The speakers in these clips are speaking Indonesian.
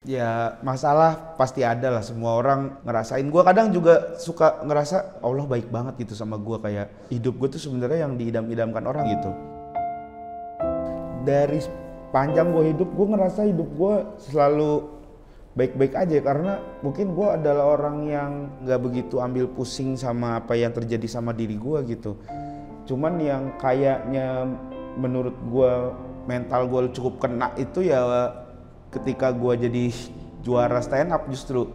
Ya masalah pasti ada lah, semua orang ngerasain. Gue kadang juga suka ngerasa Allah baik banget gitu sama gue, kayak hidup gue tuh sebenarnya yang diidam-idamkan orang gitu. Dari panjang gue hidup, gue ngerasa hidup gue selalu baik-baik aja, karena mungkin gue adalah orang yang nggak begitu ambil pusing sama apa yang terjadi sama diri gue gitu. Cuman yang kayaknya menurut gue mental gue cukup kena itu ya ketika gue jadi juara stand up justru.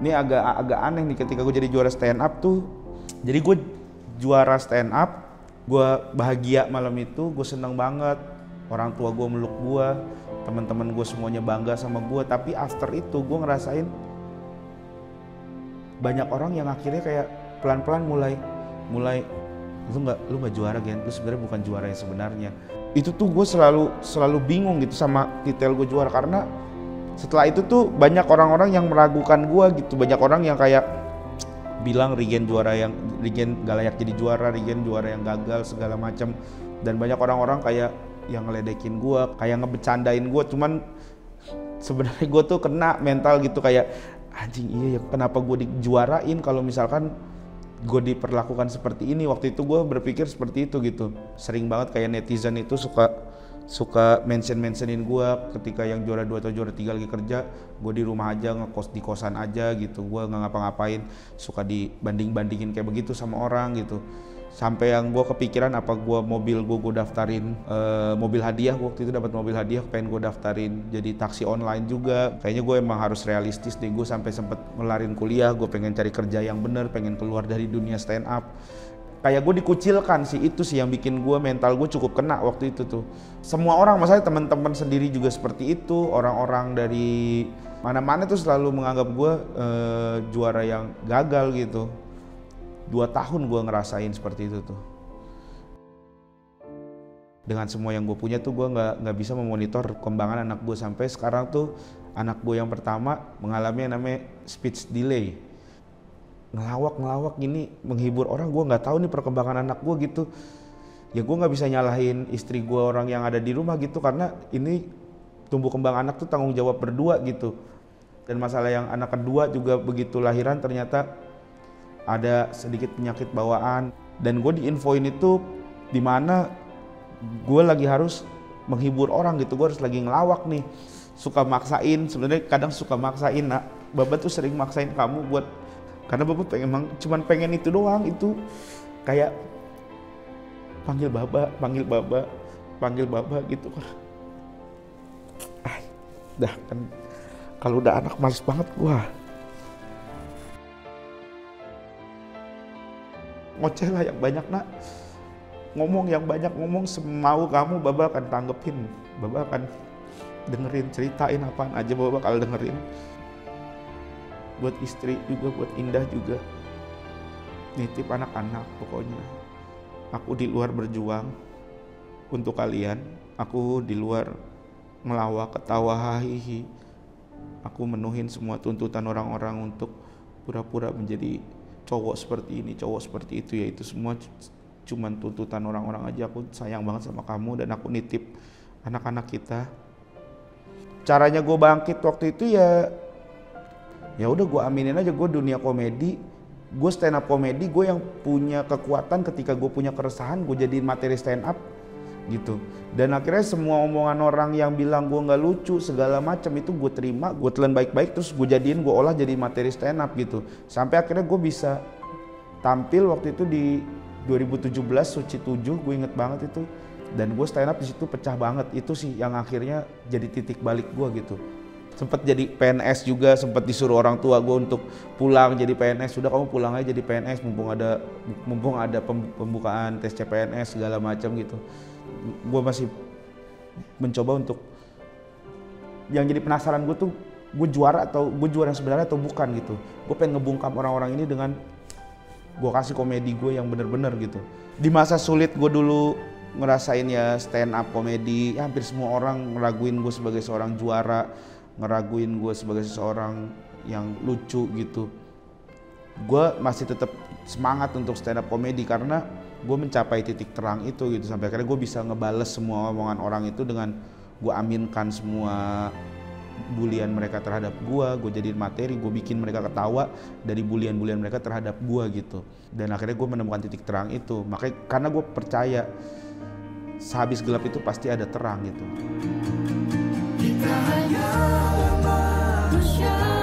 Ini agak aneh nih, ketika gue jadi juara stand up tuh, jadi gue juara stand up, gue bahagia malam itu, gue seneng banget, orang tua gue meluk gue, teman-teman gue semuanya bangga sama gue. Tapi after itu gue ngerasain banyak orang yang akhirnya kayak pelan-pelan mulai lu nggak juara Gen, lu sebenarnya bukan juara yang sebenarnya. Itu tuh gue selalu bingung gitu sama titel gue juara, karena setelah itu tuh banyak orang-orang yang meragukan gue gitu, banyak orang yang kayak bilang Regen gak layak jadi juara, Regen juara yang gagal segala macam. Dan banyak orang-orang kayak yang ngeledekin gue, kayak ngebecandain gue. Cuman sebenarnya gue tuh kena mental gitu, kayak anjing iya ya, kenapa gue dijuarain kalau misalkan gue diperlakukan seperti ini. Waktu itu gue berpikir seperti itu gitu. Sering banget kayak netizen itu suka mentionin gue ketika yang juara 2 atau juara 3 lagi kerja, gue di rumah aja, ngekos di kosan aja gitu, gue nggak ngapa-ngapain, suka dibanding-bandingin kayak begitu sama orang gitu. Sampai yang gue kepikiran apa mobil gue daftarin mobil hadiah. Waktu itu dapat mobil hadiah, pengen gue daftarin jadi taksi online juga. Kayaknya gue emang harus realistis deh. Gue sampai sempet ngelarin kuliah, gue pengen cari kerja yang bener, pengen keluar dari dunia stand up. Kayak gue dikucilkan sih, itu sih yang bikin gue mental gue cukup kena waktu itu tuh. Semua orang, maksudnya teman-teman sendiri juga seperti itu. Orang-orang dari mana-mana tuh selalu menganggap gue juara yang gagal gitu. 2 tahun gue ngerasain seperti itu tuh. Dengan semua yang gue punya tuh gue nggak bisa memonitor perkembangan anak gue. Sampai sekarang tuh anak gue yang pertama mengalami yang namanya speech delay. Ngelawak gini menghibur orang, gue nggak tahu nih perkembangan anak gue gitu. Ya gue nggak bisa nyalahin istri gue, orang yang ada di rumah gitu, karena ini tumbuh kembang anak tuh tanggung jawab berdua gitu. Dan masalah yang anak kedua juga begitu lahiran ternyata ada sedikit penyakit bawaan, dan gue diinfoin itu dimana gue lagi harus menghibur orang gitu. Gue harus lagi ngelawak nih, suka maksain, sebenarnya kadang suka maksain. Nah, Baba tuh sering maksain kamu buat, karena Baba emang cuman pengen itu doang. Itu kayak panggil Baba gitu kan. Dah kan kalau udah anak males banget gua. Ngoceh lah yang banyak nak, ngomong yang banyak, ngomong semau kamu, Baba akan tanggepin, Baba akan dengerin, ceritain apaan aja Baba bakal dengerin. Buat istri juga, buat Indah juga, nitip anak-anak. Pokoknya aku di luar berjuang untuk kalian, aku di luar melawak, ketawa, hahihi. Aku menuhin semua tuntutan orang-orang untuk pura-pura menjadi cowok seperti ini, cowok seperti itu. Ya itu semua cuman tuntutan orang-orang aja. Aku sayang banget sama kamu dan aku nitip anak-anak kita. Caranya gue bangkit waktu itu ya udah gue aminin aja. Gue dunia komedi, gue stand up komedi, gue yang punya kekuatan ketika gue punya keresahan gue jadiin materi stand up gitu. Dan akhirnya semua omongan orang yang bilang gue nggak lucu segala macam itu gue terima, gue telan baik-baik, terus gue jadiin, gue olah jadi materi stand up gitu. Sampai akhirnya gue bisa tampil waktu itu di 2017 Suci 7, gue inget banget itu. Dan gue stand up di situ pecah banget. Itu sih yang akhirnya jadi titik balik gue gitu. Sempet jadi PNS juga, sempet disuruh orang tua gue untuk pulang jadi PNS. Sudah kamu pulang aja jadi PNS, mumpung ada pembukaan tes CPNS segala macam gitu. Gue masih mencoba untuk, yang jadi penasaran gue tuh, gue juara yang sebenarnya atau bukan gitu. Gue pengen ngebungkam orang-orang ini dengan gue kasih komedi gue yang bener-bener gitu. Di masa sulit gue dulu ngerasain ya stand up komedi, ya hampir semua orang ngeraguin gue sebagai seorang juara, ngeraguin gue sebagai seseorang yang lucu gitu. Gue masih tetap semangat untuk stand up komedi karena gue mencapai titik terang itu gitu. Sampai akhirnya gue bisa ngebales semua omongan orang itu dengan gue aminkan semua bulian mereka terhadap gue jadiin materi, gue bikin mereka ketawa dari bulian-bulian mereka terhadap gue gitu. Dan akhirnya gue menemukan titik terang itu. Makanya karena gue percaya sehabis gelap itu pasti ada terang gitu. Kita hanya manusia.